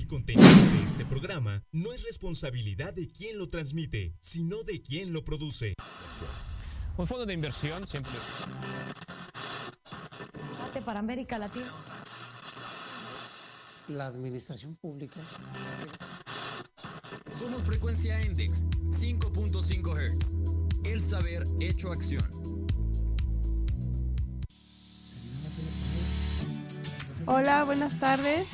El contenido de este programa no es responsabilidad de quien lo transmite, sino de quien lo produce. Un fondo de inversión siempre para América Latina. La administración pública. Somos Frecuencia Index 5.5 Hz. El saber hecho acción. Hola, buenas tardes.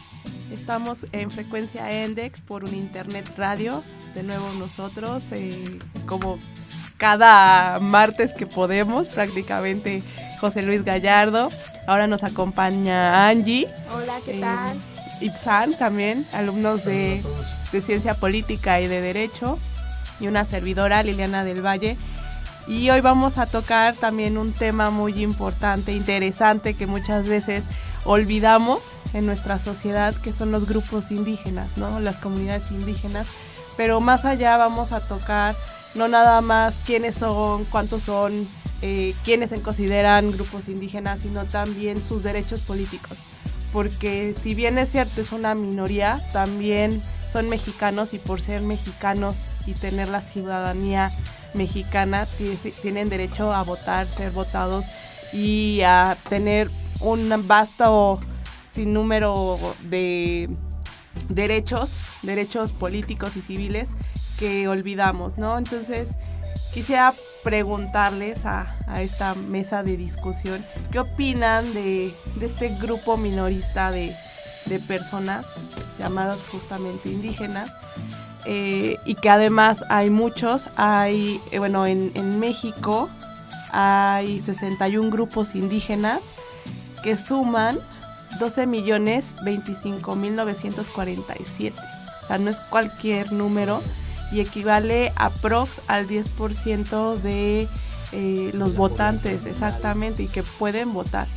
Estamos en Frecuencia Index por un internet radio. De nuevo nosotros, como cada martes que podemos, prácticamente José Luis Gallardo. Ahora nos acompaña Angie. Hola, ¿qué tal? Ibsan también, alumnos de Ciencia Política y de Derecho. Y una servidora, Liliana del Valle. Y hoy vamos a tocar también un tema muy importante, interesante, que muchas veces olvidamos en nuestra sociedad, que son los grupos indígenas, ¿no? Las comunidades indígenas. Pero más allá vamos a tocar no nada más quiénes son, cuántos son, quiénes se consideran grupos indígenas, sino también sus derechos políticos. Porque si bien es cierto, es una minoría, también son mexicanos, y por ser mexicanos y tener la ciudadanía mexicana, tienen derecho a votar, ser votados y a tener un vasto sinnúmero de derechos políticos y civiles que olvidamos, ¿no? Entonces, quisiera preguntarles a esta mesa de discusión, ¿qué opinan de este grupo minorista de personas llamadas justamente indígenas? Y que además hay muchos, en México hay 61 grupos indígenas que suman 12.025.947. O sea, no es cualquier número y equivale aprox al 10% de los votantes, exactamente, y que pueden votar.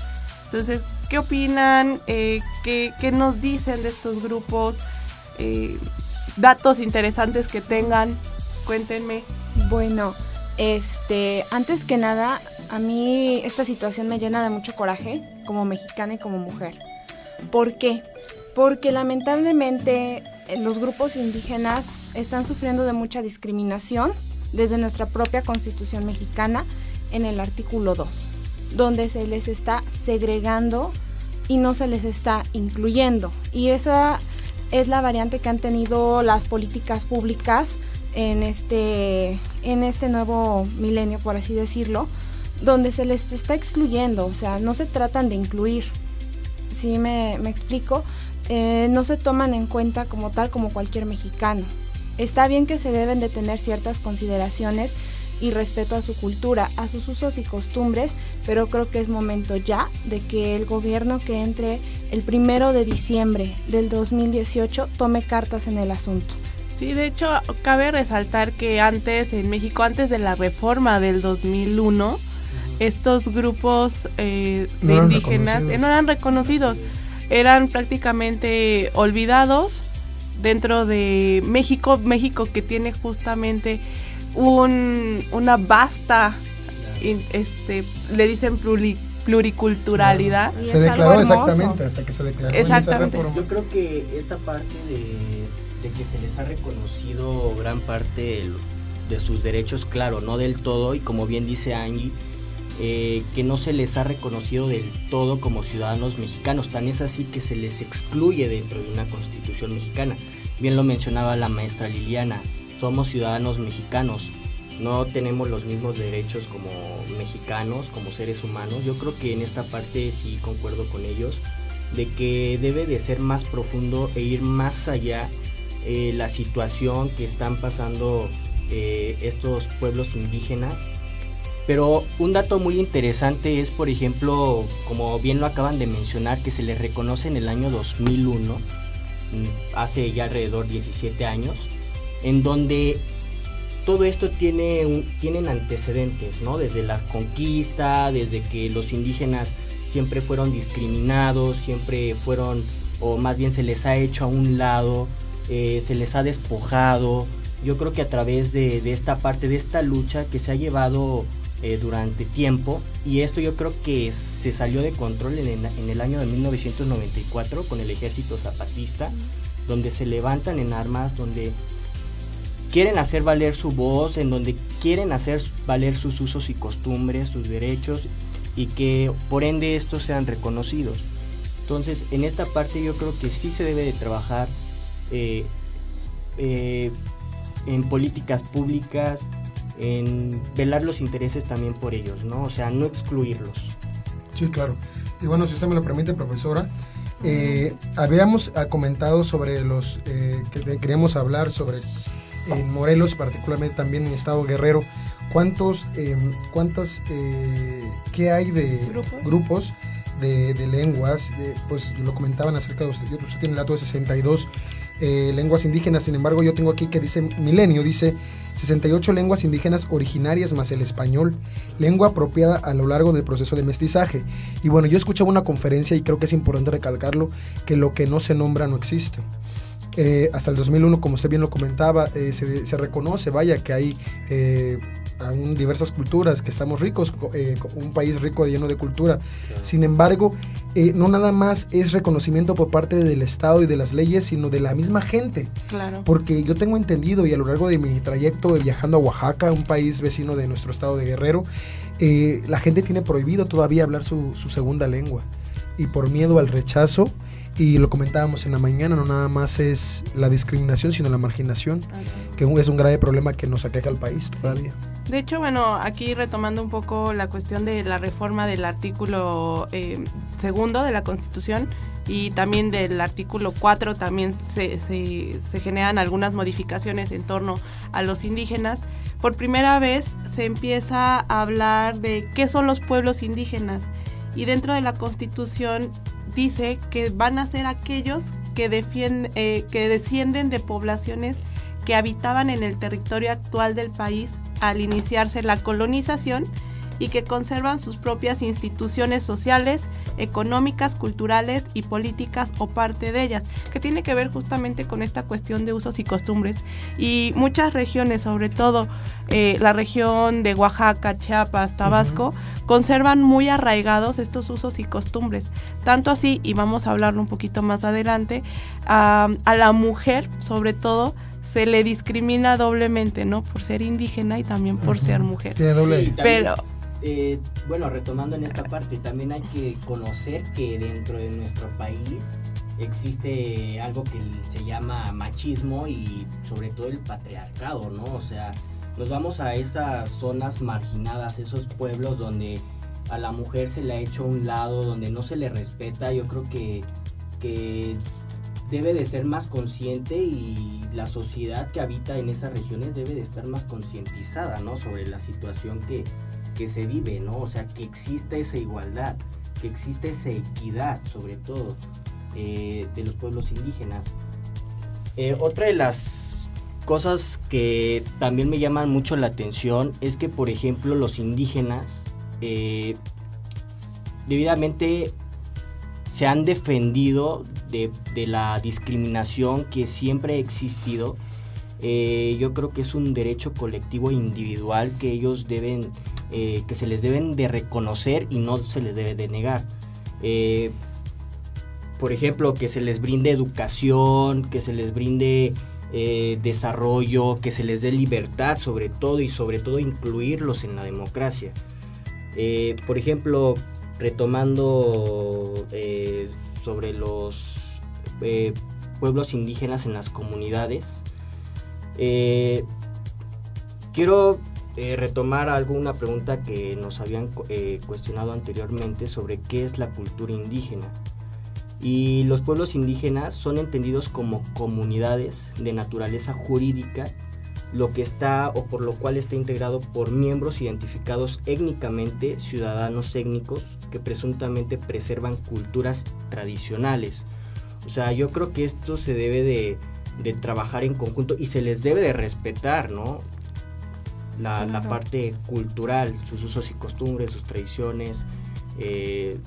Entonces, ¿qué opinan? ¿Qué nos dicen de estos grupos? Datos interesantes que tengan, cuéntenme. Bueno, antes que nada, a mí esta situación me llena de mucho coraje como mexicana y como mujer. ¿Por qué? Porque lamentablemente los grupos indígenas están sufriendo de mucha discriminación desde nuestra propia Constitución mexicana en el artículo 2, donde se les está segregando y no se les está incluyendo. Y esa es la variante que han tenido las políticas públicas en este nuevo milenio, por así decirlo, donde se les está excluyendo. O sea, no se tratan de incluir, ¿sí me explico? No se toman en cuenta como tal, como cualquier mexicano. Está bien que se deben de tener ciertas consideraciones y respeto a su cultura, a sus usos y costumbres, pero creo que es momento ya de que el gobierno que entre el 1 de diciembre del 2018 tome cartas en el asunto. Sí, de hecho, cabe resaltar que antes en México, antes de la reforma del 2001, estos grupos de indígenas no eran reconocidos, eran prácticamente olvidados dentro de México que tiene justamente una vasta, le dicen pluriculturalidad. Y se declaró exactamente, hasta que se declaró exactamente. En esa reforma. Yo creo que esta parte de que se les ha reconocido gran parte de sus derechos, claro, no del todo, y como bien dice Angie, que no se les ha reconocido del todo como ciudadanos mexicanos, tan es así que se les excluye dentro de una constitución mexicana. Bien lo mencionaba la maestra Liliana, somos ciudadanos mexicanos, no tenemos los mismos derechos como mexicanos, como seres humanos. Yo creo que en esta parte sí concuerdo con ellos, de que debe de ser más profundo e ir más allá la situación que están pasando estos pueblos indígenas. Pero un dato muy interesante es, por ejemplo, como bien lo acaban de mencionar, que se les reconoce en el año 2001, hace ya alrededor de 17 años, en donde todo esto tienen antecedentes, ¿no? Desde la conquista, desde que los indígenas siempre fueron discriminados, siempre fueron, o más bien se les ha hecho a un lado, se les ha despojado. Yo creo que a través de esta parte, de esta lucha que se ha llevado durante tiempo, y esto yo creo que se salió de control en el año de 1994 con el ejército zapatista, donde se levantan en armas, donde quieren hacer valer su voz, en donde quieren hacer valer sus usos y costumbres, sus derechos, y que por ende estos sean reconocidos. Entonces, en esta parte yo creo que sí se debe de trabajar en políticas públicas, en velar los intereses también por ellos, ¿no? O sea, no excluirlos. Sí, claro. Y bueno, si usted me lo permite, profesora, habíamos comentado sobre los que queríamos hablar sobre en Morelos, particularmente también en Estado Guerrero, ¿qué hay de grupos de lenguas? Pues lo comentaban acerca de usted tiene el dato de 62 lenguas indígenas. Sin embargo, yo tengo aquí que dice Milenio, dice 68 lenguas indígenas originarias más el español, lengua apropiada a lo largo del proceso de mestizaje. Y bueno, yo escuchaba una conferencia y creo que es importante recalcarlo, que lo que no se nombra no existe. Hasta el 2001, como usted bien lo comentaba, se reconoce, vaya, que hay aún diversas culturas, que estamos ricos, un país rico, lleno de cultura. Claro. Sin embargo, no nada más es reconocimiento por parte del Estado y de las leyes, sino de la misma gente. Claro. Porque yo tengo entendido, y a lo largo de mi trayecto viajando a Oaxaca, un país vecino de nuestro estado de Guerrero, la gente tiene prohibido todavía hablar su segunda lengua. Y por miedo al rechazo, y lo comentábamos en la mañana, no nada más es la discriminación, sino la marginación, que es un grave problema que nos aqueja al país todavía. De hecho, bueno, aquí retomando un poco la cuestión de la reforma del artículo 2 de la Constitución y también del artículo 4, también se generan algunas modificaciones en torno a los indígenas. Por primera vez se empieza a hablar de qué son los pueblos indígenas, y dentro de la Constitución dice que van a ser aquellos que descienden de poblaciones que habitaban en el territorio actual del país al iniciarse la colonización y que conservan sus propias instituciones sociales, económicas, culturales y políticas o parte de ellas, que tiene que ver justamente con esta cuestión de usos y costumbres. Y muchas regiones, sobre todo la región de Oaxaca, Chiapas, Tabasco, conservan muy arraigados estos usos y costumbres. Tanto así, y vamos a hablarlo un poquito más adelante, a la mujer, sobre todo, se le discrimina doblemente, ¿no? Por ser indígena y también por ser mujer. Tiene doble. Sí, pero bueno, retomando en esta parte, también hay que conocer que dentro de nuestro país existe algo que se llama machismo y sobre todo el patriarcado, ¿no? O sea, nos vamos a esas zonas marginadas, esos pueblos donde a la mujer se le ha hecho a un lado, donde no se le respeta. Yo creo que debe de ser más consciente, y la sociedad que habita en esas regiones debe de estar más concientizada, ¿no? Sobre la situación que se vive, ¿no? O sea, que existe esa igualdad, que existe esa equidad, sobre todo, de los pueblos indígenas. Otra de las cosas que también me llaman mucho la atención es que, por ejemplo, los indígenas debidamente se han defendido de la discriminación que siempre ha existido. Yo creo que es un derecho colectivo individual que ellos deben, que se les deben de reconocer y no se les debe de negar. Por ejemplo, que se les brinde educación, que se les brinde desarrollo, que se les dé libertad sobre todo, y sobre todo incluirlos en la democracia. Por ejemplo, retomando sobre los pueblos indígenas en las comunidades, quiero retomar una pregunta que nos habían cuestionado anteriormente sobre qué es la cultura indígena. Y los pueblos indígenas son entendidos como comunidades de naturaleza jurídica, lo que está o por lo cual está integrado por miembros identificados étnicamente, ciudadanos étnicos que presuntamente preservan culturas tradicionales. O sea, yo creo que esto se debe de trabajar en conjunto y se les debe de respetar, ¿no? La parte cultural, sus usos y costumbres, sus tradiciones,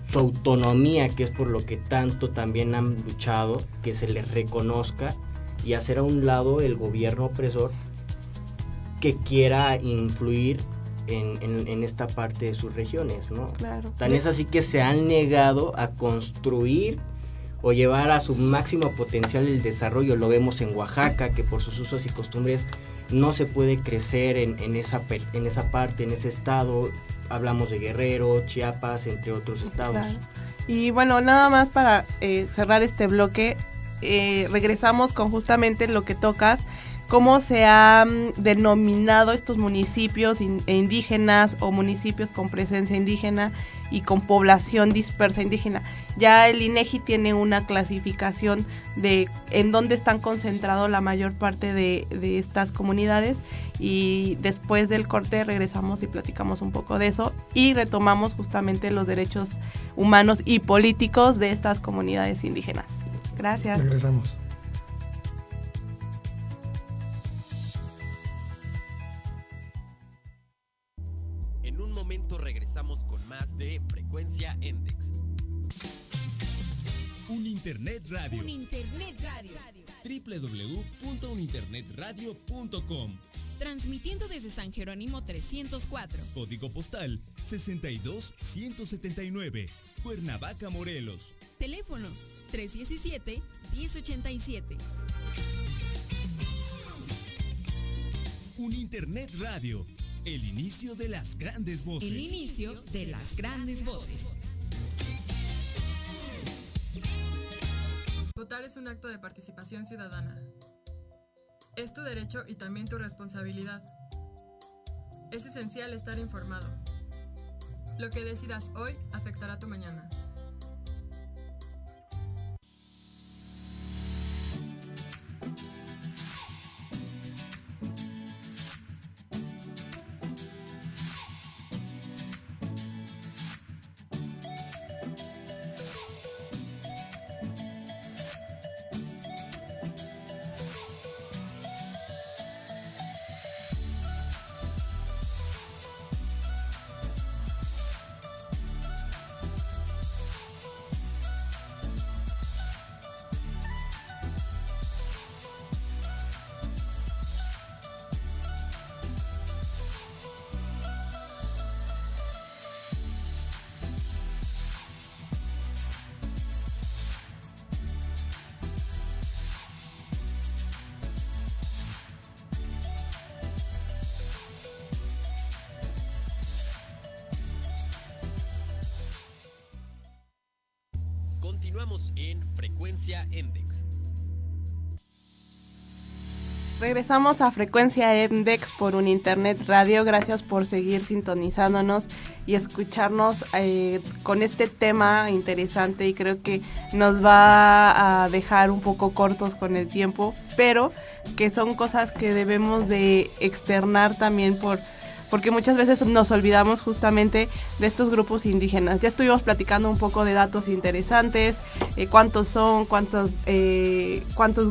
su autonomía, que es por lo que tanto también han luchado, que se les reconozca, y hacer a un lado el gobierno opresor que quiera influir en esta parte de sus regiones, ¿no? Claro. Tan es así que se han negado a construir o llevar a su máximo potencial el desarrollo. Lo vemos en Oaxaca, que por sus usos y costumbres no se puede crecer en esa parte, en ese estado. Hablamos de Guerrero, Chiapas, entre otros estados. Claro. Y bueno, nada más para cerrar este bloque, regresamos con justamente lo que tocas, cómo se han denominado estos municipios indígenas o municipios con presencia indígena y con población dispersa indígena. Ya el INEGI tiene una clasificación de en dónde están concentrados la mayor parte de estas comunidades, y después del corte regresamos y platicamos un poco de eso y retomamos justamente los derechos humanos y políticos de estas comunidades indígenas. Gracias. Regresamos. En un momento regresamos con más de Frecuencia Endex. Un Internet Radio. Un Internet Radio. www.uninternetradio.com. Transmitiendo desde San Jerónimo 304. Código postal 62179. Cuernavaca, Morelos. Teléfono 317-1087. Un Internet Radio. El inicio de las grandes voces. El inicio de las grandes voces. Votar es un acto de participación ciudadana. Es tu derecho y también tu responsabilidad. Es esencial estar informado. Lo que decidas hoy afectará tu mañana. Continuamos en Frecuencia Endex. Regresamos a Frecuencia Endex por un Internet Radio. Gracias por seguir sintonizándonos y escucharnos con este tema interesante, y creo que nos va a dejar un poco cortos con el tiempo, pero que son cosas que debemos de externar también porque muchas veces nos olvidamos justamente de estos grupos indígenas. Ya estuvimos platicando un poco de datos interesantes, cuántos son, cuántos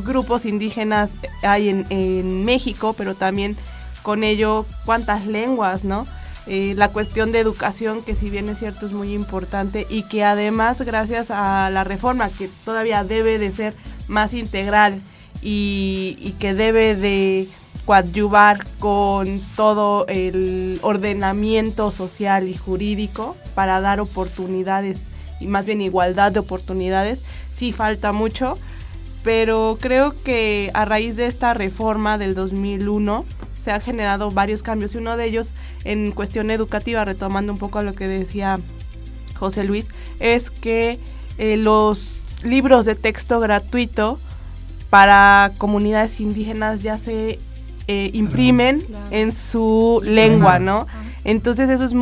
grupos indígenas hay en México, pero también con ello cuántas lenguas, ¿no? La cuestión de educación, que si bien es cierto es muy importante, y que además gracias a la reforma, que todavía debe de ser más integral y que debe de coadyuvar con todo el ordenamiento social y jurídico para dar oportunidades, y más bien igualdad de oportunidades, sí falta mucho, pero creo que a raíz de esta reforma del 2001 se han generado varios cambios, y uno de ellos en cuestión educativa, retomando un poco a lo que decía José Luis, es que los libros de texto gratuito para comunidades indígenas ya se imprimen en su lengua, ¿no? Entonces eso es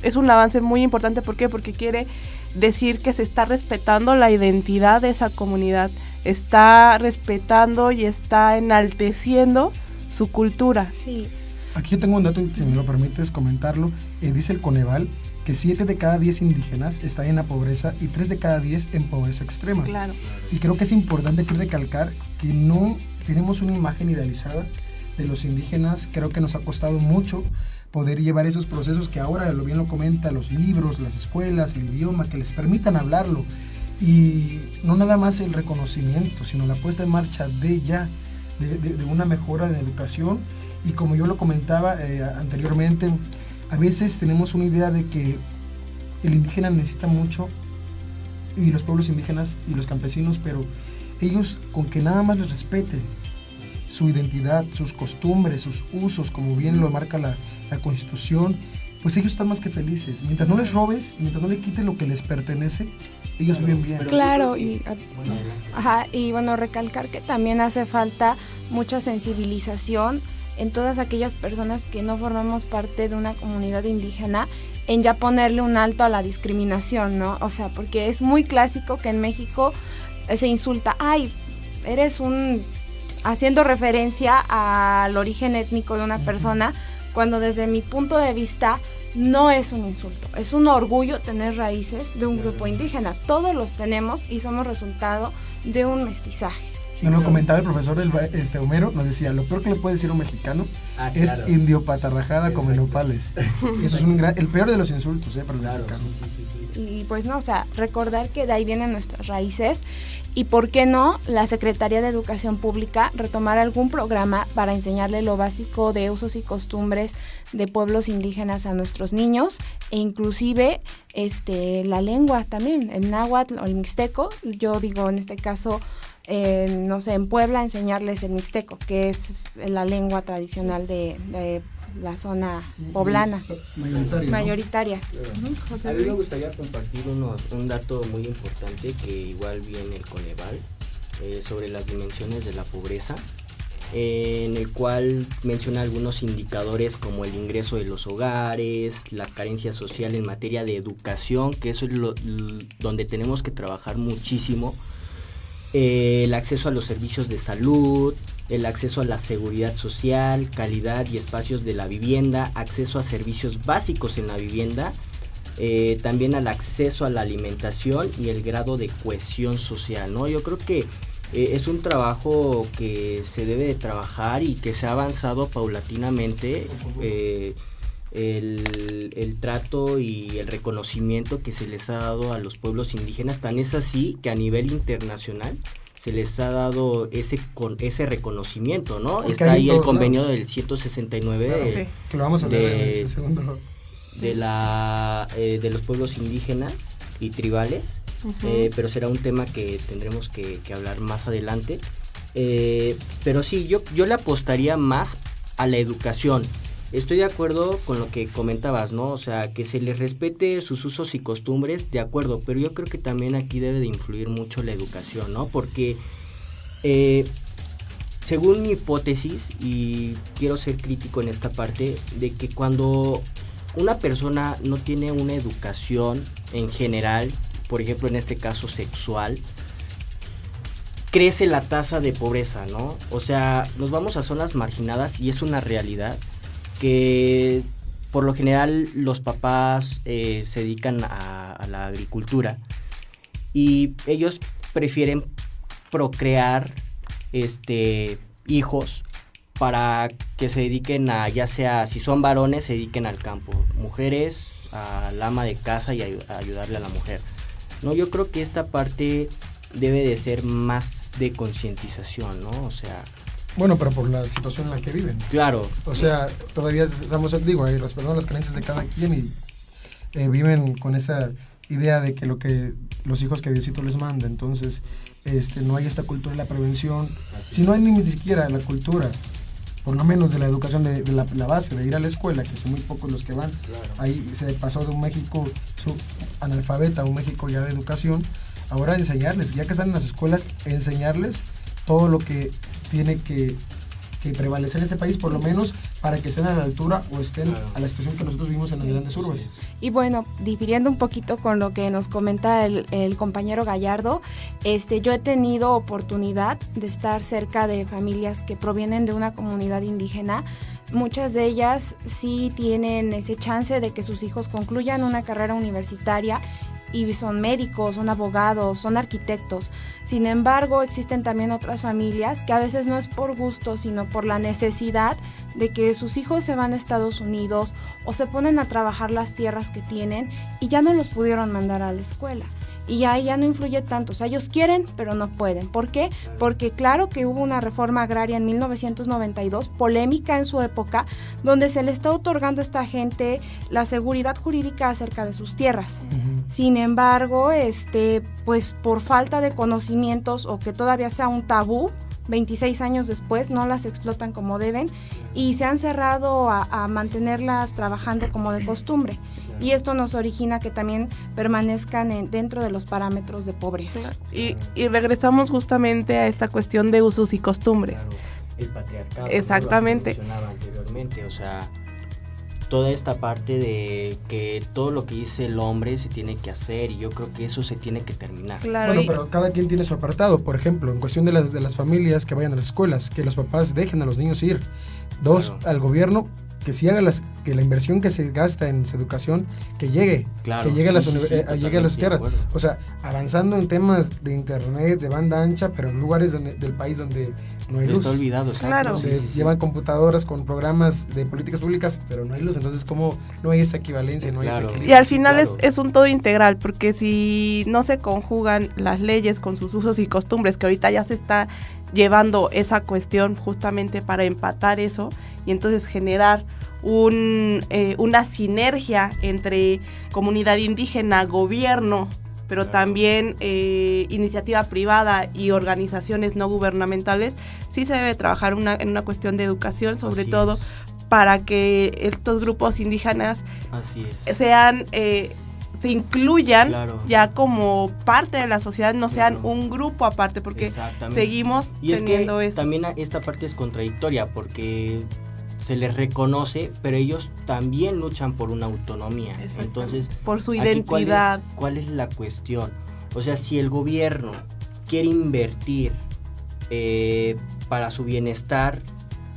es un avance muy importante. ¿Por qué? Porque quiere decir que se está respetando la identidad de esa comunidad, está respetando y está enalteciendo su cultura. Sí. Aquí yo tengo un dato, si me lo permites comentarlo. Dice el Coneval que 7 de cada 10 indígenas están en la pobreza y 3 de cada 10 en pobreza extrema. Claro. Y creo que es importante aquí recalcar que no tenemos una imagen idealizada de los indígenas. Creo que nos ha costado mucho poder llevar esos procesos que ahora, lo bien lo comenta, los libros, las escuelas, el idioma, que les permitan hablarlo. Y no nada más el reconocimiento, sino la puesta en marcha de una mejora en la educación. Y como yo lo comentaba anteriormente, a veces tenemos una idea de que el indígena necesita mucho y los pueblos indígenas y los campesinos, pero ellos con que nada más les respete su identidad, sus costumbres, sus usos, como bien lo marca la Constitución, pues ellos están más que felices. Mientras no les robes, mientras no le quites lo que les pertenece, ellos viven bien. Claro, y bueno, recalcar que también hace falta mucha sensibilización en todas aquellas personas que no formamos parte de una comunidad indígena, en ya ponerle un alto a la discriminación, ¿no? O sea, porque es muy clásico que en México se insulta, ay, eres haciendo referencia al origen étnico de una persona, cuando desde mi punto de vista no es un insulto, es un orgullo tener raíces de un grupo indígena. Todos los tenemos y somos resultado de un mestizaje. Nos lo comentaba el profesor Homero, nos decía, lo peor que le puede decir un mexicano es indio patarrajada come nopales. Eso es el peor de los insultos para el mexicano. Y pues no, o sea, recordar que de ahí vienen nuestras raíces y por qué no la Secretaría de Educación Pública retomar algún programa para enseñarle lo básico de usos y costumbres de pueblos indígenas a nuestros niños, e inclusive la lengua también, el náhuatl o el mixteco. Yo digo en este caso, no sé, en Puebla enseñarles el mixteco, que es la lengua tradicional de la zona poblana mayoritaria. A mí me gustaría compartir un dato muy importante que igual viene el Coneval, sobre las dimensiones de la pobreza, en el cual menciona algunos indicadores como el ingreso de los hogares, la carencia social en materia de educación, que eso es donde tenemos que trabajar muchísimo, el acceso a los servicios de salud, el acceso a la seguridad social, calidad y espacios de la vivienda, acceso a servicios básicos en la vivienda, también al acceso a la alimentación y el grado de cohesión social, ¿no? Yo creo que es un trabajo que se debe de trabajar y que se ha avanzado paulatinamente, el trato y el reconocimiento que se les ha dado a los pueblos indígenas, tan es así que a nivel internacional se les ha dado ese reconocimiento, ¿no? Porque está ahí el convenio del 169 que lo vamos a ver en ese segundo. De los pueblos indígenas y tribales, pero será un tema que tendremos que hablar más adelante. Pero sí, yo le apostaría más a la educación. Estoy de acuerdo con lo que comentabas, ¿no? O sea, que se les respete sus usos y costumbres, de acuerdo, pero yo creo que también aquí debe de influir mucho la educación, ¿no? Porque según mi hipótesis, y quiero ser crítico en esta parte, de que cuando una persona no tiene una educación en general, por ejemplo en este caso sexual, crece la tasa de pobreza, ¿no? O sea, nos vamos a zonas marginadas y es una realidad que por lo general los papás se dedican a la agricultura y ellos prefieren procrear hijos para que se dediquen a, ya sea si son varones, se dediquen al campo, mujeres al ama de casa y a ayudarle a la mujer, ¿no? Yo creo que esta parte debe de ser más de concientización, ¿no? O sea, bueno, pero por la situación en la que viven. Claro. O sea, todavía estamos, ahí respetando las creencias de cada quien y viven con esa idea de que los hijos que Diosito les manda. Entonces, no hay esta cultura de la prevención. Si no hay ni siquiera la cultura, por lo menos de la educación, de la base, de ir a la escuela, que son muy pocos los que van. Claro. Ahí se pasó de un México analfabeta a un México ya de educación. Ahora enseñarles, ya que están en las escuelas, enseñarles todo lo que tiene que prevalecer en este país, por lo menos para que estén a la altura o estén a la situación que nosotros vivimos en las grandes urbes. Y bueno, difiriendo un poquito con lo que nos comenta el compañero Gallardo, yo he tenido oportunidad de estar cerca de familias que provienen de una comunidad indígena. Muchas de ellas sí tienen ese chance de que sus hijos concluyan una carrera universitaria y son médicos, son abogados, son arquitectos. Sin embargo, existen también otras familias que a veces no es por gusto, sino por la necesidad de que sus hijos se van a Estados Unidos o se ponen a trabajar las tierras que tienen y ya no los pudieron mandar a la escuela. y ahí ya no influye tanto. O sea, ellos quieren, pero no pueden. ¿Por qué? Porque claro que hubo una reforma agraria en 1992, polémica en su época, donde se le está otorgando a esta gente la seguridad jurídica acerca de sus tierras. Sin embargo, pues por falta de conocimientos o que todavía sea un tabú, 26 años después no las explotan como deben y se han cerrado a mantenerlas trabajando como de costumbre. Y esto nos origina que también permanezcan dentro de los parámetros de pobreza. Y regresamos justamente a esta cuestión de usos y costumbres. Claro, el patriarcado. Exactamente. Lo que mencionaba anteriormente, o sea, toda esta parte de que todo lo que dice el hombre se tiene que hacer, y yo creo que eso se tiene que terminar. Claro, bueno, pero cada quien tiene su apartado. Por ejemplo, en cuestión de las familias que vayan a las escuelas, que los papás dejen a los niños ir. Dos, claro, al gobierno que sí haga que la inversión que se gasta en su educación que llegue, claro, que llegue a las tierras. O sea, avanzando en temas de internet, de banda ancha, pero en lugares del país donde no hay luz. Está olvidado, claro. Llevan computadoras con programas de políticas públicas, pero no hay luz. Entonces, ¿cómo no hay esa equivalencia? No hay ese equilibrio. Y al final es un todo integral, porque si no se conjugan las leyes con sus usos y costumbres, que ahorita ya se está llevando esa cuestión justamente para empatar eso y entonces generar una sinergia entre comunidad indígena, gobierno, pero también iniciativa privada y organizaciones no gubernamentales. Sí se debe trabajar en una cuestión de educación, sobre todo para que estos grupos indígenas sean se incluyan ya como parte de la sociedad, no sean un grupo aparte, porque seguimos teniendo eso. También esta parte es contradictoria, porque se les reconoce, pero ellos también luchan por una autonomía. Entonces, por su identidad. ¿Cuál es la cuestión? O sea, si el gobierno quiere invertir para su bienestar,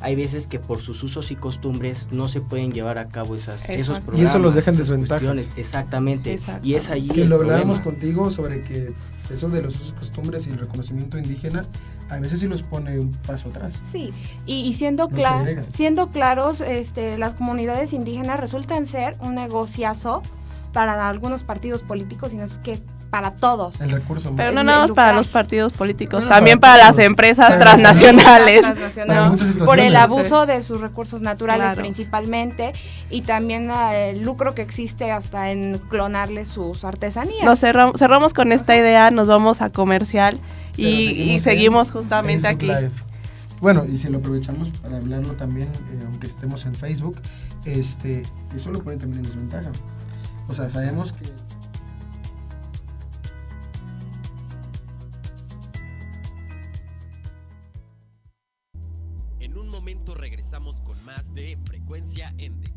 hay veces que por sus usos y costumbres no se pueden llevar a cabo esos programas. Y eso los deja en desventajas. Exactamente. Y es allí que lo hablábamos contigo sobre que eso de los usos y costumbres y el reconocimiento indígena a veces sí los pone un paso atrás. Sí, y siendo claros, las comunidades indígenas resultan ser un negociazo para algunos partidos políticos, sino es que para todos. El recurso. Pero no nada más para los partidos políticos, también para las empresas transnacionales. Por el abuso de sus recursos naturales principalmente, y también el lucro que existe hasta en clonarle sus artesanías. Nos cerramos con esta idea, nos vamos a comercial y seguimos justamente aquí. Live. Bueno, y si lo aprovechamos para hablarlo también, aunque estemos en Facebook, eso lo pone también en desventaja. O sea, sabemos que en un momento regresamos con más de Frecuencia Endex.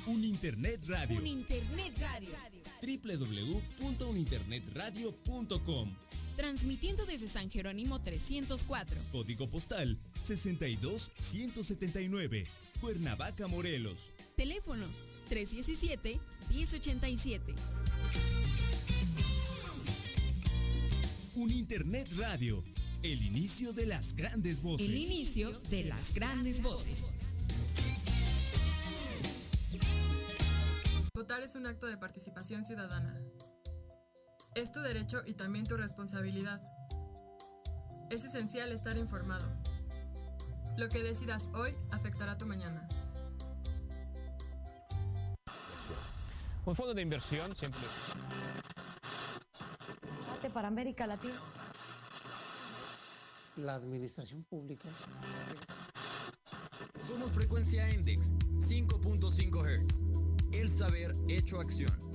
Un Internet Radio. Un Internet Radio. www.uninternetradio.com. Transmitiendo desde San Jerónimo 304. Código postal 62179. Cuernavaca, Morelos. Teléfono 317-1087. Un Internet Radio. El inicio de las grandes voces. El inicio de las grandes voces. Votar es un acto de participación ciudadana. Es tu derecho y también tu responsabilidad. Es esencial estar informado. Lo que decidas hoy afectará tu mañana. Un fondo de inversión siempre. Para América Latina. La administración pública. Somos Frecuencia Endex 5.5 Hz. El saber hecho acción.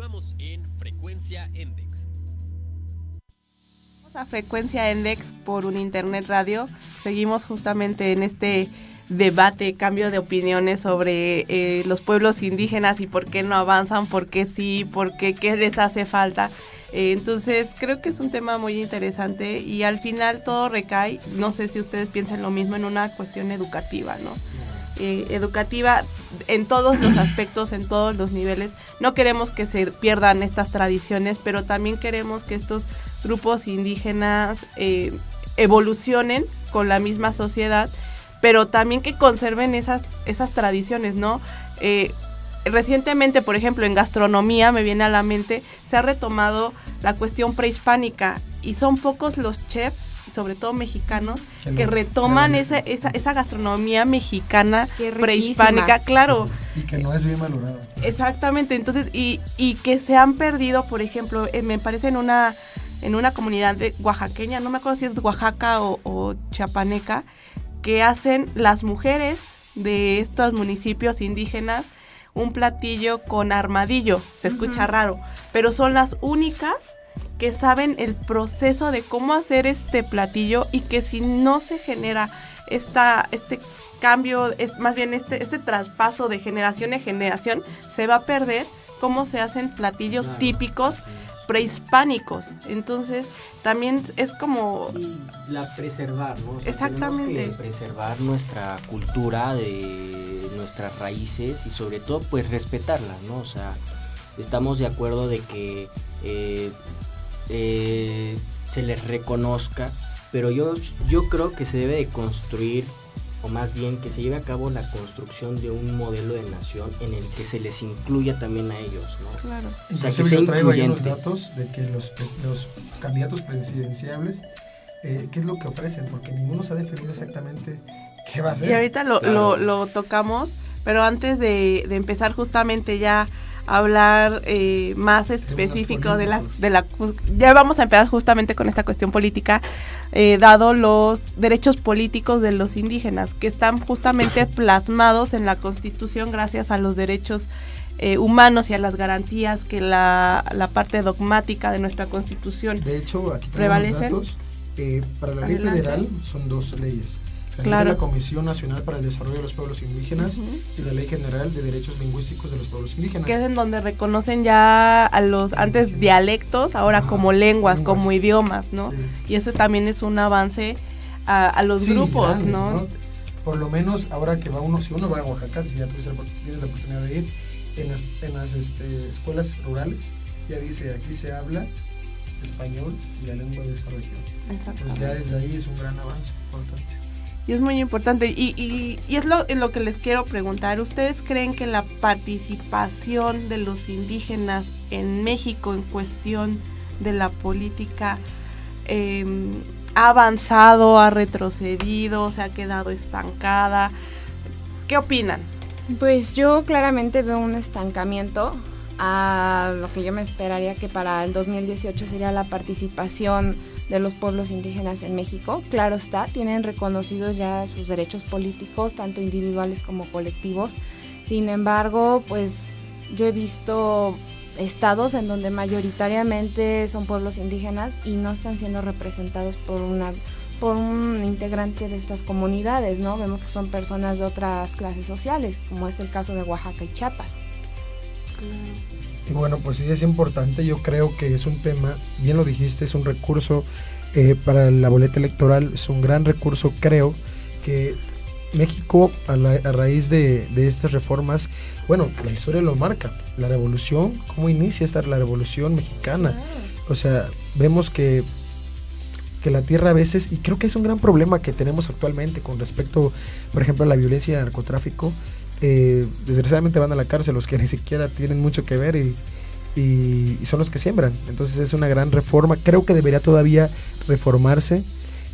Continuamos en Frecuencia Endex. A Frecuencia Endex por un Internet Radio. Seguimos justamente en este debate, cambio de opiniones sobre los pueblos indígenas y por qué no avanzan, por qué sí, por qué les hace falta. Entonces creo que es un tema muy interesante y al final todo recae, no sé si ustedes piensan lo mismo, en una cuestión educativa, ¿no? Educativa en todos los aspectos, en todos los niveles. No queremos que se pierdan estas tradiciones, pero también queremos que estos grupos indígenas evolucionen con la misma sociedad, pero también que conserven esas tradiciones, ¿no? Recientemente, por ejemplo, en gastronomía, me viene a la mente, se ha retomado la cuestión prehispánica y son pocos los chefs, sobre todo mexicanos, que retoman esa gastronomía mexicana prehispánica, claro. Y que no es bien valorada. Exactamente, entonces, y que se han perdido, por ejemplo, me parece en una comunidad oaxaqueña, no me acuerdo si es Oaxaca o chiapaneca, que hacen las mujeres de estos municipios indígenas un platillo con armadillo, se escucha raro, pero son las únicas que saben el proceso de cómo hacer este platillo y que si no se genera este cambio, más bien este traspaso de generación en generación, se va a perder cómo se hacen platillos típicos prehispánicos. Entonces también es como preservar, ¿no? O sea, exactamente, tenemos que preservar nuestra cultura, de nuestras raíces y sobre todo pues respetarlas, ¿no? O sea, estamos de acuerdo de que se les reconozca, pero yo creo que se debe de construir, o más bien que se lleve a cabo la construcción de un modelo de nación en el que se les incluya también a ellos, ¿no? Claro. O sea, que yo traigo ahí unos datos de que los candidatos presidenciables, ¿qué es lo que ofrecen? Porque ninguno se ha definido exactamente qué va a hacer. Y ahorita lo tocamos, pero antes de empezar justamente ya a hablar más específico ya vamos a empezar justamente con esta cuestión política, dado los derechos políticos de los indígenas, que están justamente plasmados en la Constitución gracias a los derechos humanos y a las garantías que la parte dogmática de nuestra Constitución de hecho, aquí prevalecen. Datos, para la ley federal son 2 leyes. La ley de la Comisión Nacional para el Desarrollo de los Pueblos Indígenas y la Ley General de Derechos Lingüísticos de los Pueblos Indígenas. Que es en donde reconocen ya a los antes dialectos, ahora como lenguas, como idiomas, ¿no? Sí. Y eso también es un avance a los grupos, grandes, ¿no? Por lo menos ahora que si uno va a Oaxaca, si ya tienes la oportunidad de ir, en las escuelas rurales, ya dice, aquí se habla español y la lengua de esa región. Pues ya desde ahí es un gran avance importante. Y es muy importante, y es lo que les quiero preguntar. ¿Ustedes creen que la participación de los indígenas en México en cuestión de la política ha avanzado, ha retrocedido, se ha quedado estancada? ¿Qué opinan? Pues yo claramente veo un estancamiento a lo que yo me esperaría que para el 2018 sería la participación de los pueblos indígenas en México. Claro está, tienen reconocidos ya sus derechos políticos, tanto individuales como colectivos. Sin embargo, pues yo he visto estados en donde mayoritariamente son pueblos indígenas y no están siendo representados por un integrante de estas comunidades, ¿no? Vemos que son personas de otras clases sociales, como es el caso de Oaxaca y Chiapas. Y bueno, pues sí es importante, yo creo que es un tema, bien lo dijiste, es un recurso para la boleta electoral, es un gran recurso. Creo que México a raíz de estas reformas, bueno, la historia lo marca, la revolución, cómo inicia la revolución mexicana, o sea, vemos que la tierra a veces, y creo que es un gran problema que tenemos actualmente con respecto, por ejemplo, a la violencia y el narcotráfico. Desgraciadamente van a la cárcel los que ni siquiera tienen mucho que ver y son los que siembran. Entonces es una gran reforma, creo que debería todavía reformarse.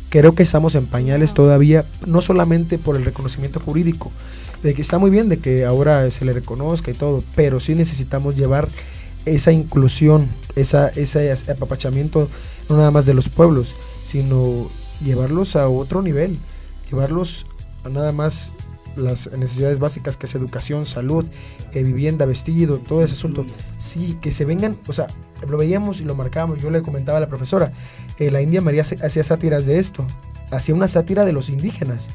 Creo que estamos en pañales todavía, no solamente por el reconocimiento jurídico, de que está muy bien de que ahora se le reconozca y todo, pero sí necesitamos llevar esa inclusión, ese apapachamiento, no nada más de los pueblos, sino llevarlos a otro nivel, llevarlos a nada más las necesidades básicas, que es educación, salud, vivienda, vestido, todo ese asunto. Sí, que se vengan, o sea, lo veíamos y lo marcábamos. Yo le comentaba a la profesora, la India María hacía sátiras de esto, hacía una sátira de los indígenas,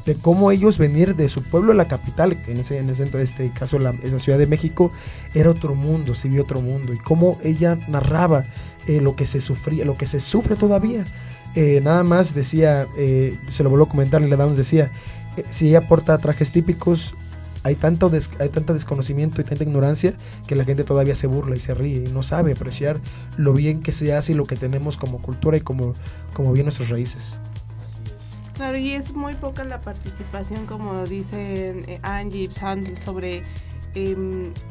de cómo ellos venir de su pueblo a la capital, en este caso en la Ciudad de México, era otro mundo, se vio otro mundo, y cómo ella narraba lo que se sufría, lo que se sufre todavía. Nada más decía, se lo vuelvo a comentar, Lila Downs decía, si ella porta trajes típicos, hay tanto desconocimiento y tanta ignorancia que la gente todavía se burla y se ríe y no sabe apreciar lo bien que se hace y lo que tenemos como cultura y como bien nuestras raíces. Claro, y es muy poca la participación, como dicen Angie y Sam, sobre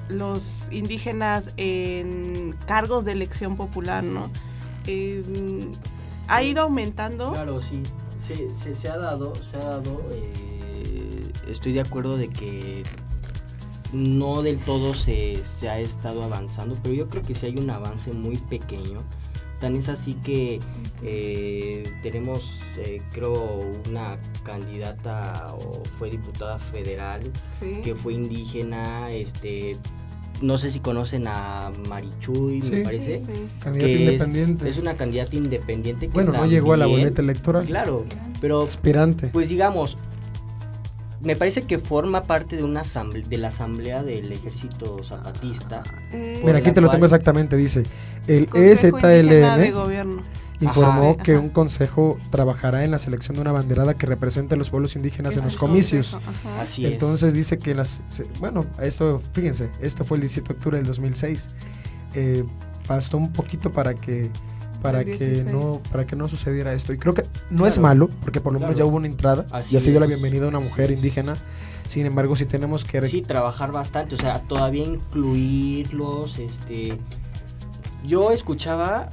los indígenas en cargos de elección popular, ¿no? Ha ido aumentando. Claro, sí, se ha dado, estoy de acuerdo de que no del todo se ha estado avanzando, pero yo creo que sí hay un avance muy pequeño. Tan es así que tenemos, creo, una candidata o fue diputada federal, ¿sí?, que fue indígena, no sé si conocen a Marichuy, sí, me parece. Sí, sí. Candidata independiente. Es una candidata independiente que bueno, no llegó a la boleta electoral. Claro, pero aspirante. Pues digamos, me parece que forma parte de una de la asamblea del Ejército Zapatista. Mira, aquí te lo tengo exactamente, dice, el EZLN informó que un consejo trabajará en la selección de una banderada que represente a los pueblos indígenas en los comicios. Así entonces dice que esto, fíjense, esto fue el 17 de octubre del 2006. Bastó un poquito para que no sucediera esto, y creo que no es malo, porque por lo menos ya hubo una entrada y ha sido la bienvenida a una mujer indígena. Sin embargo, sí tenemos que trabajar bastante, o sea, todavía incluirlos. Yo escuchaba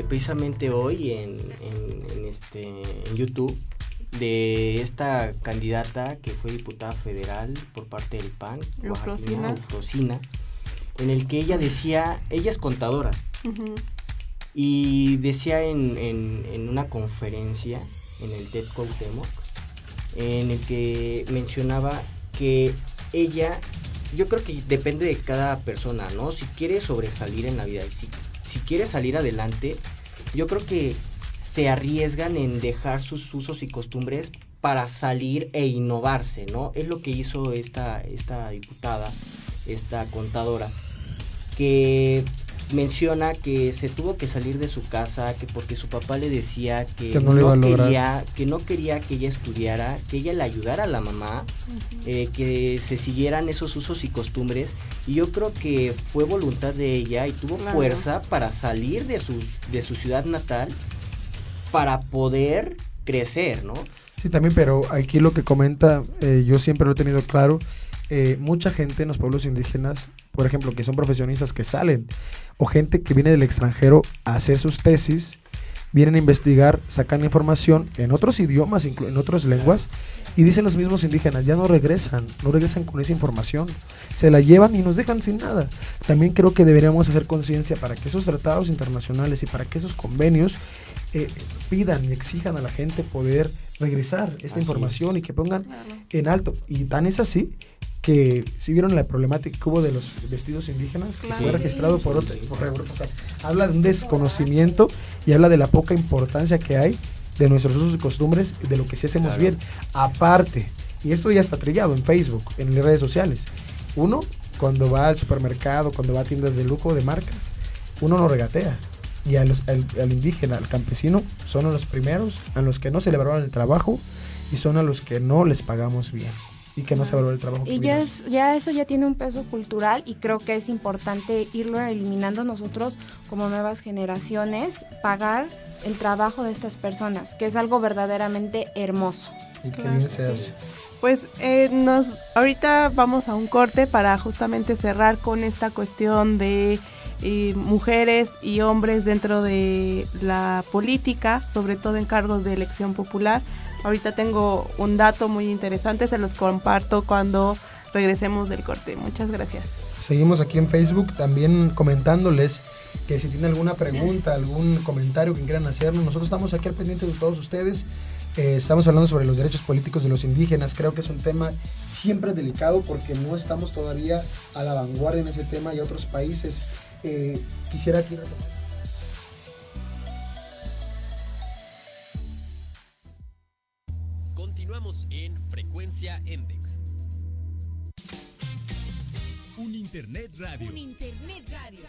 precisamente hoy en YouTube de esta candidata que fue diputada federal por parte del PAN, Eufrosina, en el que ella decía, ella es contadora, y decía en una conferencia en el TED Cuauhtémoc, en el que mencionaba que ella, yo creo que depende de cada persona, ¿no? Si quiere sobresalir en la vida, si quiere salir adelante, yo creo que se arriesgan en dejar sus usos y costumbres para salir e innovarse, ¿no? Es lo que hizo esta diputada, esta contadora, que menciona que se tuvo que salir de su casa, que porque su papá le decía que no quería que ella estudiara, que ella le ayudara a la mamá, que se siguieran esos usos y costumbres, y yo creo que fue voluntad de ella y tuvo fuerza para salir de su ciudad natal para poder crecer, ¿no? Sí, también, pero aquí lo que comenta, yo siempre lo he tenido claro, mucha gente en los pueblos indígenas, por ejemplo, que son profesionistas que salen, o gente que viene del extranjero a hacer sus tesis, vienen a investigar, sacan información en otros idiomas, en otras lenguas, y dicen los mismos indígenas, ya no regresan con esa información, se la llevan y nos dejan sin nada. También creo que deberíamos hacer conciencia para que esos tratados internacionales y para que esos convenios pidan y exijan a la gente poder regresar esta información y que pongan en alto. Y tan es así que si vieron la problemática que hubo de los vestidos indígenas, que fue registrado por otro, o sea, habla de un desconocimiento y habla de la poca importancia que hay de nuestros usos y costumbres, de lo que sí hacemos bien. Aparte, y esto ya está trillado en Facebook, en las redes sociales, uno cuando va al supermercado, cuando va a tiendas de lujo, de marcas, uno no regatea. Y al indígena, al campesino, son a los primeros, a los que no se le valoran el trabajo y son a los que no les pagamos bien y que no se valora el trabajo. Y ya eso ya tiene un peso cultural, y creo que es importante irlo eliminando nosotros como nuevas generaciones, pagar el trabajo de estas personas, que es algo verdaderamente hermoso. Y que bien se hace. Pues ahorita vamos a un corte para justamente cerrar con esta cuestión de mujeres y hombres dentro de la política, sobre todo en cargos de elección popular. Ahorita tengo un dato muy interesante, se los comparto cuando regresemos del corte. Muchas gracias. Seguimos aquí en Facebook también comentándoles que si tienen alguna pregunta, algún comentario que quieran hacernos, nosotros estamos aquí al pendiente de todos ustedes. Estamos hablando sobre los derechos políticos de los indígenas. Creo que es un tema siempre delicado porque no estamos todavía a la vanguardia en ese tema y otros países. Quisiera aquí retomar. Continuamos en Frecuencia Endex. Un Internet Radio. Un Internet Radio.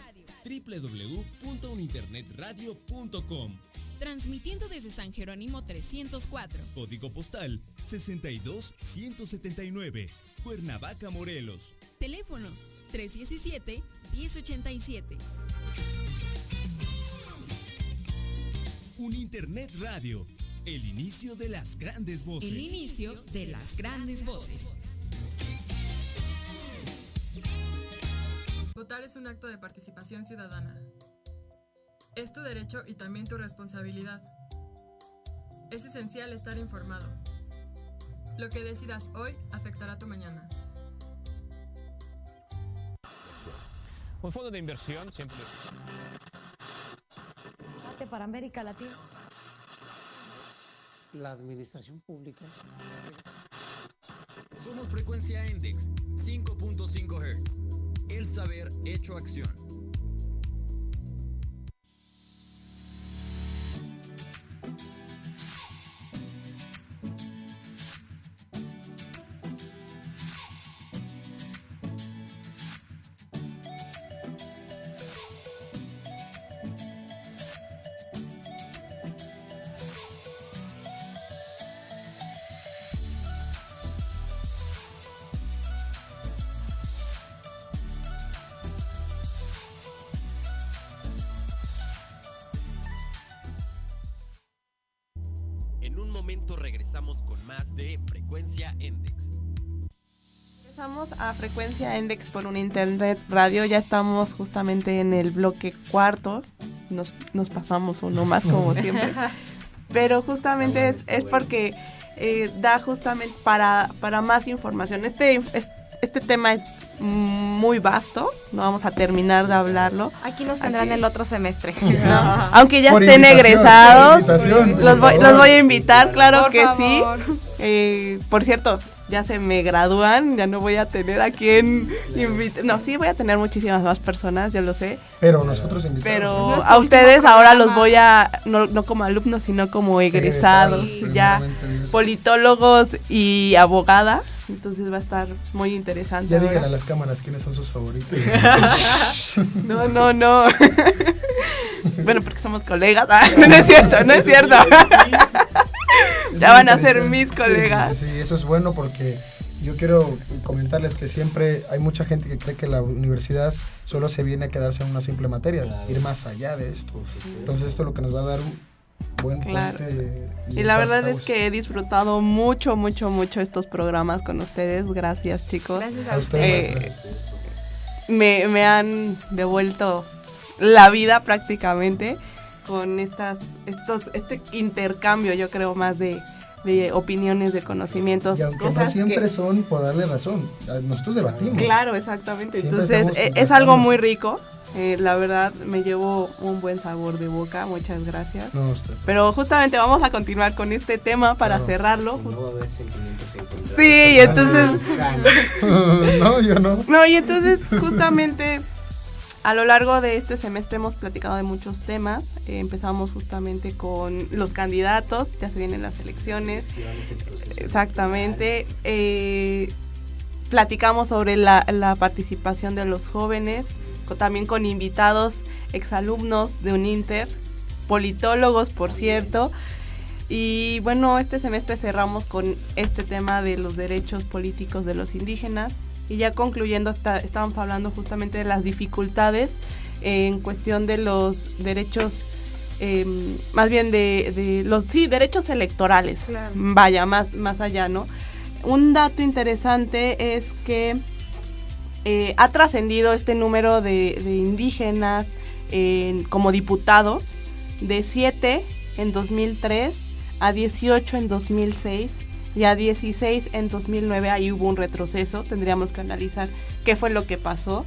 www.uninternetradio.com. Transmitiendo desde San Jerónimo 304. Código postal 62179. Cuernavaca, Morelos. Teléfono 317-1087. Un Internet Radio. El inicio de las grandes voces. El inicio de las grandes voces. Votar es un acto de participación ciudadana. Es tu derecho y también tu responsabilidad. Es esencial estar informado. Lo que decidas hoy afectará tu mañana. Un fondo de inversión siempre. Para América Latina. La administración pública. Somos Frecuencia Endex 5.5 Hz. El saber hecho acción. En un momento regresamos con más de Frecuencia Endex. Regresamos a Frecuencia Endex por un Internet Radio. Ya estamos justamente en el bloque cuarto. Nos pasamos uno más como siempre. Pero justamente es porque da justamente para más información. Este tema es muy vasto, no vamos a terminar de hablarlo. Aquí nos tendrán el otro semestre. ¿No? Aunque ya estén egresados, los voy a invitar, claro por que favor. Sí. Por cierto, ya se me gradúan, ya no voy a tener a quien invitar. No, sí voy a tener muchísimas más personas, yo lo sé. Pero nosotros invitamos. Pero a ustedes ahora los voy a, no como alumnos, sino como egresados, ya politólogos y abogada. Entonces va a estar muy interesante. Ya digan a las cámaras quiénes son sus favoritos. No. Bueno, porque somos colegas. No es cierto. Ya van a ser mis colegas. Sí, eso es bueno porque yo quiero comentarles que siempre hay mucha gente que cree que la universidad solo se viene a quedarse en una simple materia, ir más allá de esto. Entonces esto es lo que nos va a dar un buen puente. Y la verdad es que he disfrutado mucho estos programas con ustedes. Gracias, chicos. Gracias a ustedes. Me han devuelto la vida prácticamente con este intercambio, yo creo, más de opiniones, de conocimientos. Y aunque no siempre son por darle razón, o sea, nosotros debatimos. Claro, exactamente. Siempre entonces es algo muy rico. La verdad me llevo un buen sabor de boca, muchas gracias. No, usted. Pero justamente vamos a continuar con este tema para cerrarlo. No va a haber sentimientos encontrados. Sí, y entonces... No, yo no. No, y entonces justamente a lo largo de este semestre hemos platicado de muchos temas. Empezamos justamente con los candidatos, ya se vienen las elecciones. Exactamente. Platicamos sobre la participación de los jóvenes, también con invitados, exalumnos de UNINTER, politólogos, por cierto. Y bueno, este semestre cerramos con este tema de los derechos políticos de los indígenas. Y ya concluyendo, estábamos hablando justamente de las dificultades en cuestión de los derechos, más bien de los derechos electorales. Claro. Vaya, más allá, ¿no? Un dato interesante es que ha trascendido este número de indígenas como diputados de 7 en 2003 a 18 en 2006 y a 16 en 2009. Ahí hubo un retroceso, tendríamos que analizar qué fue lo que pasó.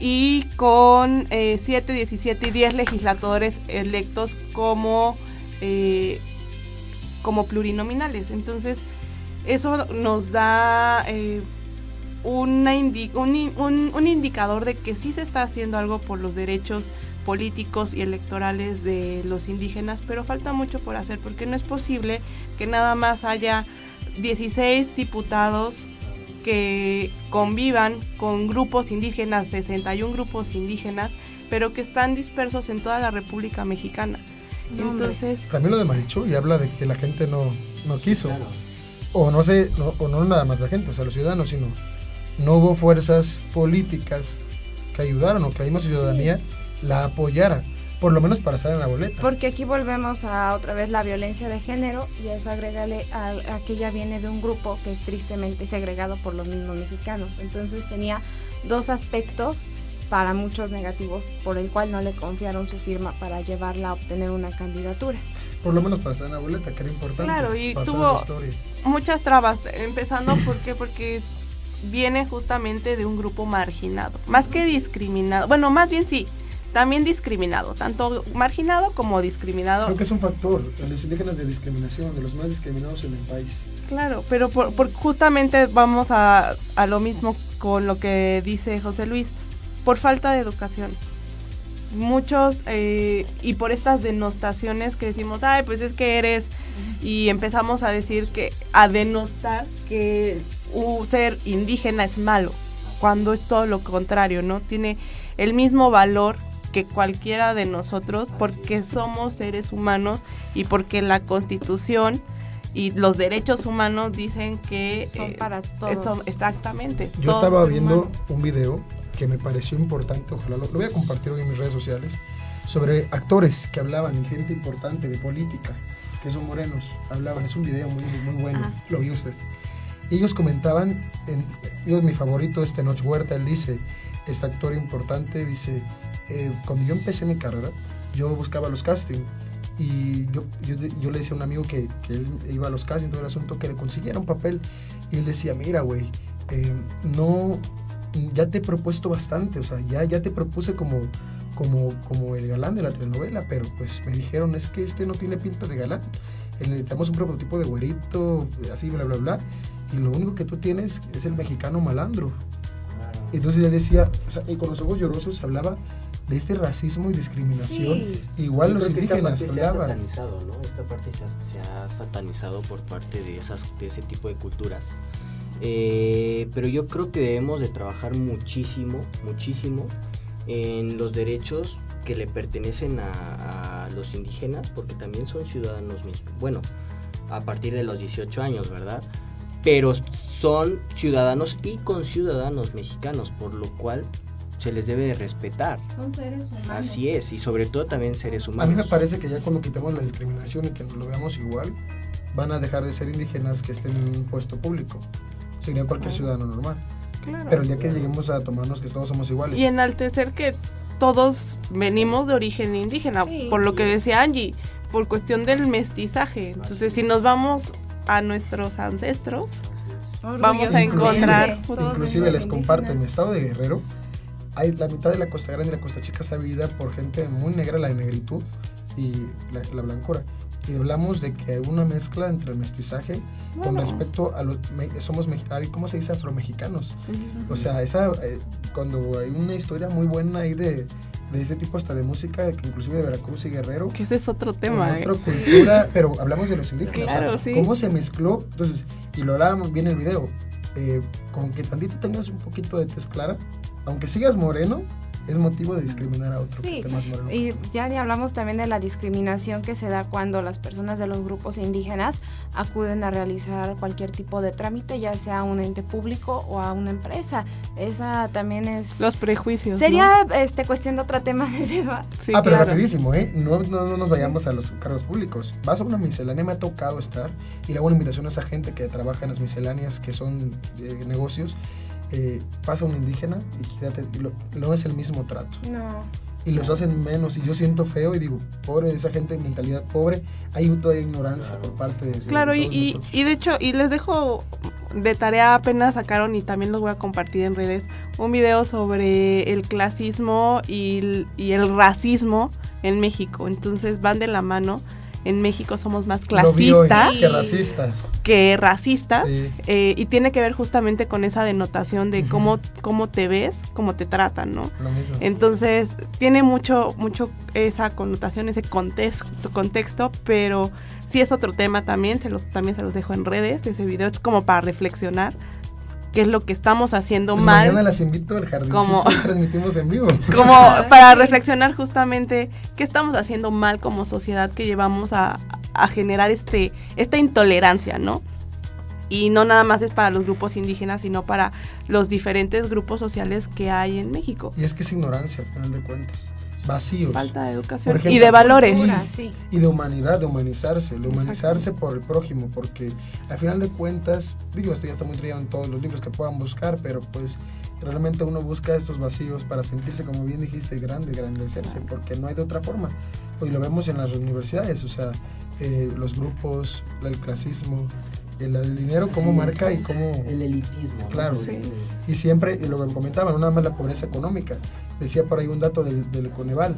Y con 7, 17 y 10 legisladores electos como como plurinominales. Entonces, eso nos da un indicador de que sí se está haciendo algo por los derechos políticos y electorales de los indígenas, pero falta mucho por hacer, porque no es posible que nada más haya 16 diputados que convivan con grupos indígenas, 61 grupos indígenas, pero que están dispersos en toda la República Mexicana. Entonces, también lo de Marichuy habla de que la gente no quiso, claro. O no nada más la gente, o sea, los ciudadanos, sino no hubo fuerzas políticas que ayudaron o que la misma ciudadanía la apoyara, por lo menos para estar en la boleta. Porque aquí volvemos a otra vez la violencia de género, y eso agrégale a que ella viene de un grupo que es tristemente segregado por los mismos mexicanos. Entonces tenía dos aspectos para muchos negativos, por el cual no le confiaron su firma para llevarla a obtener una candidatura. Por lo menos para estar en la boleta, que era importante. Claro, y tuvo muchas trabas, empezando porque viene justamente de un grupo marginado, más que discriminado, bueno, más bien sí, también discriminado, tanto marginado como discriminado. Creo que es un factor, los indígenas de discriminación, de los más discriminados en el país. Claro, pero por justamente vamos a lo mismo con lo que dice José Luis, por falta de educación. Muchos, y por estas denostaciones que decimos, ay, pues es que eres, y empezamos a decir a denostar que ser indígena es malo, cuando es todo lo contrario, ¿no? Tiene el mismo valor que cualquiera de nosotros, porque somos seres humanos y porque la Constitución y los derechos humanos dicen que son para todos. Exactamente. Yo estaba viendo un video que me pareció importante, ojalá lo voy a compartir hoy en mis redes sociales, sobre actores que hablaban y gente importante de política, que son morenos, hablaban, es un video muy, muy bueno, lo vio usted. Y ellos comentaban, mi favorito es Tenoch Huerta, él dice, este actor importante, dice, cuando yo empecé mi carrera, yo buscaba los castings, y yo le decía a un amigo que él iba a los castings, todo el asunto, que le consiguiera un papel, y él decía, mira, güey, ya te he propuesto bastante, o sea, ya te propuse como el galán de la telenovela, pero pues me dijeron, es que no tiene pinta de galán, necesitamos un prototipo de güerito, así, bla, bla, bla, y lo único que tú tienes es el mexicano malandro. Entonces él decía, o sea, y con los ojos llorosos hablaba de este racismo y discriminación. Sí. Igual los indígenas hablaban. Esta parte se ha satanizado por parte de ese tipo de culturas. Pero yo creo que debemos de trabajar muchísimo en los derechos que le pertenecen a los indígenas, porque también son ciudadanos mexicanos. Bueno, a partir de los 18 años, ¿verdad? Pero son ciudadanos y conciudadanos mexicanos, por lo cual se les debe de respetar. Son seres humanos. Así es, y sobre todo también seres humanos. A mí me parece que ya cuando quitemos la discriminación y que nos lo veamos igual, van a dejar de ser indígenas que estén en un puesto público. Sería cualquier ciudadano normal. Claro. Pero el día que lleguemos a tomarnos que todos somos iguales. Y enaltecer que todos venimos de origen indígena, por lo que decía Angie, por cuestión del mestizaje. Entonces, si nos vamos a nuestros ancestros, vamos a encontrar... Inclusive les comparto, en mi estado de Guerrero, hay la mitad de la Costa Grande y la Costa Chica está dividida por gente muy negra, la negritud y la blancura. Y hablamos de que hay una mezcla entre el mestizaje con respecto a los... ¿Cómo se dice? Afromexicanos. O sea, cuando hay una historia muy buena ahí de ese tipo hasta de música, que inclusive de Veracruz y Guerrero. Que ese es otro tema. Otra cultura, pero hablamos de los indígenas. Claro, o sea, cómo se mezcló. Entonces, y lo hablábamos bien en el video, con que tantito tengas un poquito de tez clara, aunque sigas moreno, es motivo de discriminar a otro que esté más moreno. Y ya hablamos también de la discriminación que se da cuando las personas de los grupos indígenas acuden a realizar cualquier tipo de trámite, ya sea a un ente público o a una empresa. Esa también es... Los prejuicios, sería cuestión de otro tema de debate. Sí, pero claro. Rapidísimo, no nos vayamos a los cargos públicos. Vas a una miscelánea, me ha tocado estar, y le hago una invitación a esa gente que trabaja en las misceláneas, que son negocios. Pasa un indígena y no es el mismo trato. No. Y los hacen menos, y yo siento feo y digo, pobre de esa gente, mentalidad pobre, hay todavía ignorancia por parte de claro, y de hecho, y les dejo de tarea, apenas sacaron, y también los voy a compartir en redes, un video sobre el clasismo y el racismo en México. Entonces van de la mano. en México somos más Lo vi hoy, clasistas que racistas. sí. Y tiene que ver justamente con esa denotación de cómo te ves, cómo te tratan, ¿no? Lo mismo. Entonces tiene mucho esa connotación, ese contexto, pero sí es otro tema también se los dejo en redes, ese video es como para reflexionar qué es lo que estamos haciendo pues mal. Mañana las invito al jardincito y transmitimos en vivo. Como para reflexionar justamente qué estamos haciendo mal como sociedad que llevamos a generar esta intolerancia, ¿no? Y no nada más es para los grupos indígenas, sino para los diferentes grupos sociales que hay en México. Y es que es ignorancia, al final de cuentas. Vacíos. Falta de educación. Ejemplo, y de valores. Sí. Y de humanidad, de humanizarse por el prójimo, porque al final de cuentas, digo, esto ya está muy trillado en todos los libros que puedan buscar, pero pues realmente uno busca estos vacíos para sentirse, como bien dijiste, grandecerse, porque no hay de otra forma. Hoy lo vemos en las universidades, o sea, los grupos, el clasismo, el dinero cómo marca y cómo... El elitismo. Claro, sí. Y siempre, y lo que comentaba, no nada más la pobreza económica, decía por ahí un dato del Coneval,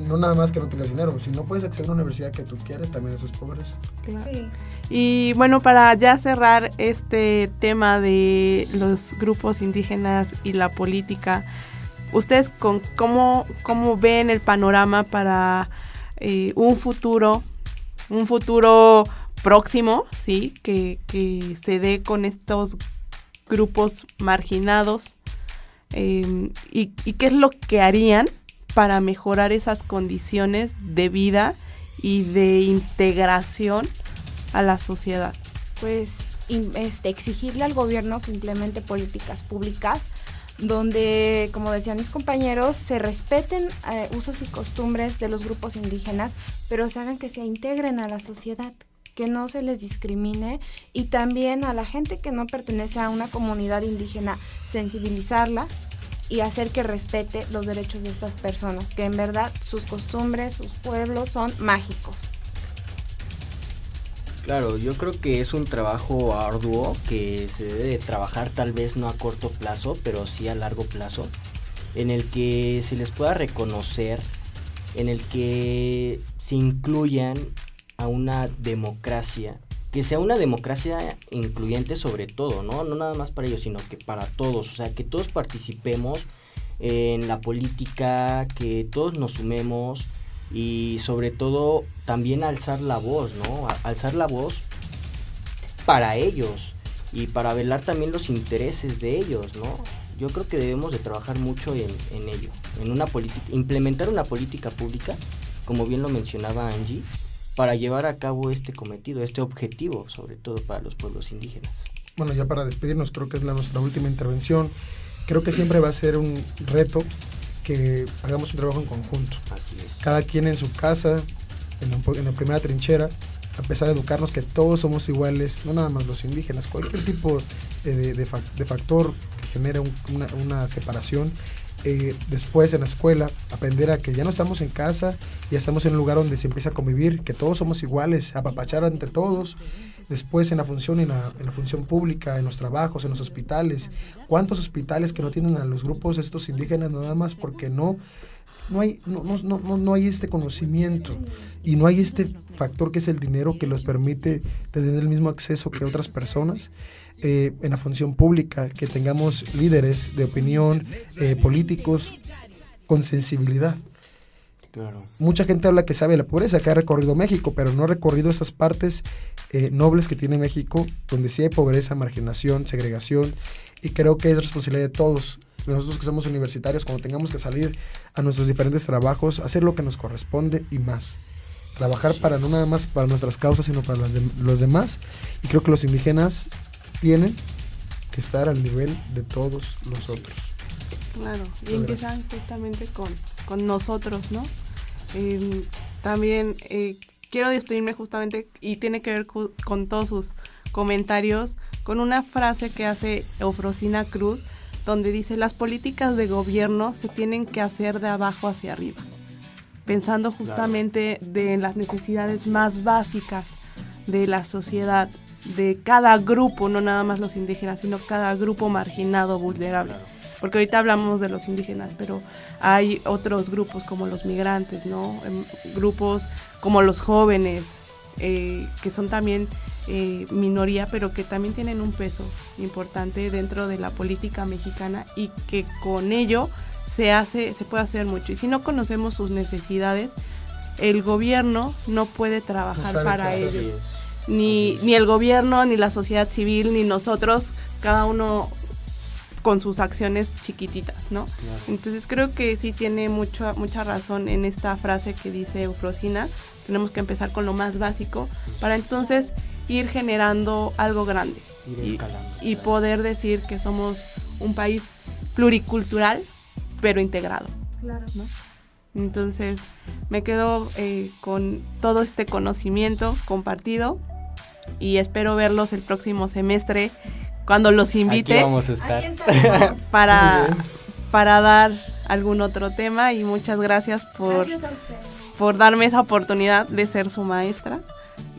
no nada más que no tengas dinero, si no puedes acceder a una universidad que tú quieres, también eso es pobreza. Claro. Sí. Y bueno, para ya cerrar este tema de los grupos indígenas y la política, ¿ustedes cómo ven el panorama para un futuro próximo, sí, que se dé con estos grupos marginados y qué es lo que harían para mejorar esas condiciones de vida y de integración a la sociedad? Pues exigirle al gobierno que implemente políticas públicas donde, como decían mis compañeros, se respeten usos y costumbres de los grupos indígenas, pero se hagan que se integren a la sociedad, que no se les discrimine, y también a la gente que no pertenece a una comunidad indígena, sensibilizarla y hacer que respete los derechos de estas personas, que en verdad sus costumbres, sus pueblos son mágicos. Claro, yo creo que es un trabajo arduo que se debe de trabajar tal vez no a corto plazo, pero sí a largo plazo, en el que se les pueda reconocer, en el que se incluyan a una democracia, que sea una democracia incluyente sobre todo, ¿no? No nada más para ellos, sino que para todos, o sea, que todos participemos en la política, que todos nos sumemos y sobre todo también alzar la voz, ¿no? Alzar la voz para ellos y para velar también los intereses de ellos, ¿no? Yo creo que debemos de trabajar mucho en ello, en una política, implementar una política pública, como bien lo mencionaba Angie, para llevar a cabo este cometido, este objetivo, sobre todo para los pueblos indígenas. Bueno, ya para despedirnos, creo que es nuestra última intervención. Creo que siempre va a ser un reto que hagamos un trabajo en conjunto. Así es. Cada quien en su casa, en la primera trinchera, a pesar de educarnos que todos somos iguales, no nada más los indígenas, cualquier tipo de factor que genere una separación. Después en la escuela, aprender a que ya no estamos en casa, ya estamos en un lugar donde se empieza a convivir, que todos somos iguales, apapachar entre todos. Después en la función pública, en los trabajos, en los hospitales. ¿Cuántos hospitales que no tienen a los grupos estos indígenas nada más porque no hay este conocimiento y no hay este factor que es el dinero que los permite tener el mismo acceso que otras personas? En la función pública, que tengamos líderes de opinión, políticos con sensibilidad. Claro. Mucha gente habla que sabe la pobreza, que ha recorrido México, pero no ha recorrido esas partes nobles que tiene México, donde sí hay pobreza, marginación, segregación, y creo que es responsabilidad de todos. Nosotros que somos universitarios, cuando tengamos que salir a nuestros diferentes trabajos, hacer lo que nos corresponde y más. Trabajar para no nada más para nuestras causas, sino para los demás. Y creo que los indígenas tienen que estar al nivel de todos los otros. Claro, y empiezan justamente con nosotros, ¿no? También quiero despedirme justamente, y tiene que ver con todos sus comentarios, con una frase que hace Eufrosina Cruz, donde dice: las políticas de gobierno se tienen que hacer de abajo hacia arriba, pensando justamente en las necesidades más básicas de la sociedad, de cada grupo, no nada más los indígenas, sino cada grupo marginado, vulnerable. Porque ahorita hablamos de los indígenas, pero hay otros grupos como los migrantes, ¿no? Grupos como los jóvenes, que son también minoría, pero que también tienen un peso importante dentro de la política mexicana y que con ello se puede hacer mucho. Y si no conocemos sus necesidades, el gobierno no puede trabajar para ellos. Ni el gobierno, ni la sociedad civil, ni nosotros, cada uno con sus acciones chiquititas, ¿no? Claro. Entonces creo que sí tiene mucha razón en esta frase que dice Eufrosina. Tenemos que empezar con lo más básico para entonces ir generando algo grande y poder decir que somos un país pluricultural pero integrado. Claro. ¿No? Entonces me quedo con todo este conocimiento compartido y espero verlos el próximo semestre cuando los invite. Aquí vamos a estar. para dar algún otro tema, y muchas gracias por darme esa oportunidad de ser su maestra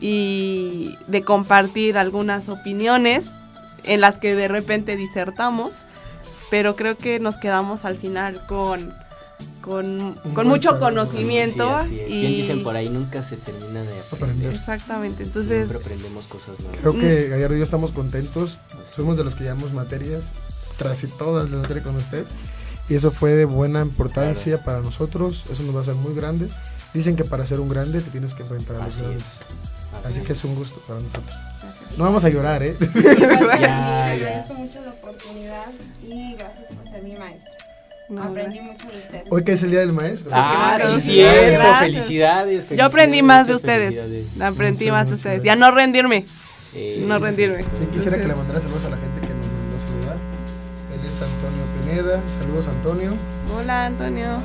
y de compartir algunas opiniones en las que de repente disertamos, pero creo que nos quedamos al final con mucho conocimiento. Sí, y bien dicen por ahí, nunca se termina de aprender. Exactamente, entonces siempre aprendemos cosas nuevas. Creo que Gallardo y yo estamos contentos, fuimos de los que llevamos materias, tras y todas las materias con usted, y eso fue de buena importancia para nosotros, eso nos va a hacer muy grande. Dicen que para ser un grande te tienes que enfrentar a los grandes. Así que es un gusto para nosotros. No vamos a llorar, ¿eh? Agradezco mucho la oportunidad y gracias por ser mi maestra. Aprendí mucho de ustedes. Hoy que es el Día del Maestro. Sí, cierto. Felicidades. Yo aprendí más de ustedes. Aprendí más de ustedes. Ya no rendirme. No rendirme. Sí, quisiera que le mandara saludos a la gente que nos saluda. Él es Antonio Pineda. Saludos, Antonio. Hola, Antonio.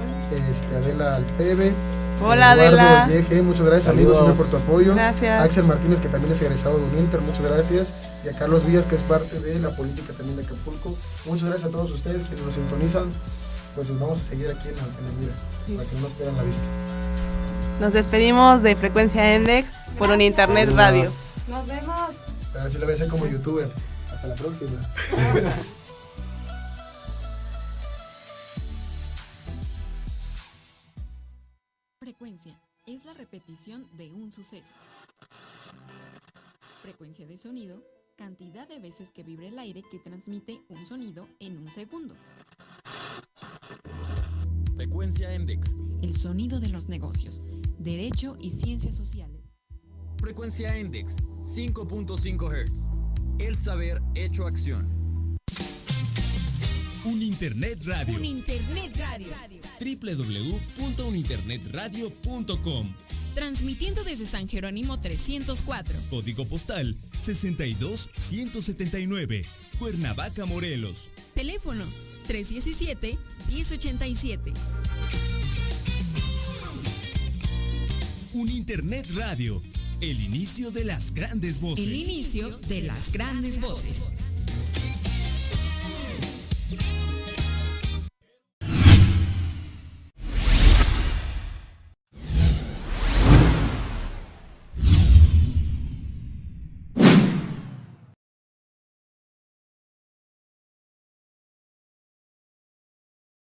Adela Alpeve. Hola, Eduardo Adela. Valleje, muchas gracias, amigos, siempre por tu apoyo. Gracias. Axel Martínez, que también es egresado de UNINTER, muchas gracias. Y a Carlos Díaz, que es parte de la política también de Acapulco. Muchas gracias a todos ustedes que nos sintonizan. Pues vamos a seguir aquí en la mira, para que no nos pierdan la vista. Nos despedimos de Frecuencia Index por un Internet Radio. Nos vemos. Ahora sí lo voy a hacer como youtuber. Hasta la próxima. Frecuencia es la repetición de un suceso. Frecuencia de sonido, cantidad de veces que vibra el aire que transmite un sonido en un segundo. Frecuencia Index. El sonido de los negocios, derecho y ciencias sociales. Frecuencia Index 5.5 Hz. El saber hecho acción. Un Internet Radio. Un Internet Radio. www.uninternetradio.com. Transmitiendo desde San Jerónimo 304. Código postal 62179. Cuernavaca, Morelos. Teléfono 317-1087. Un Internet Radio. El inicio de las grandes voces. El inicio de las grandes voces.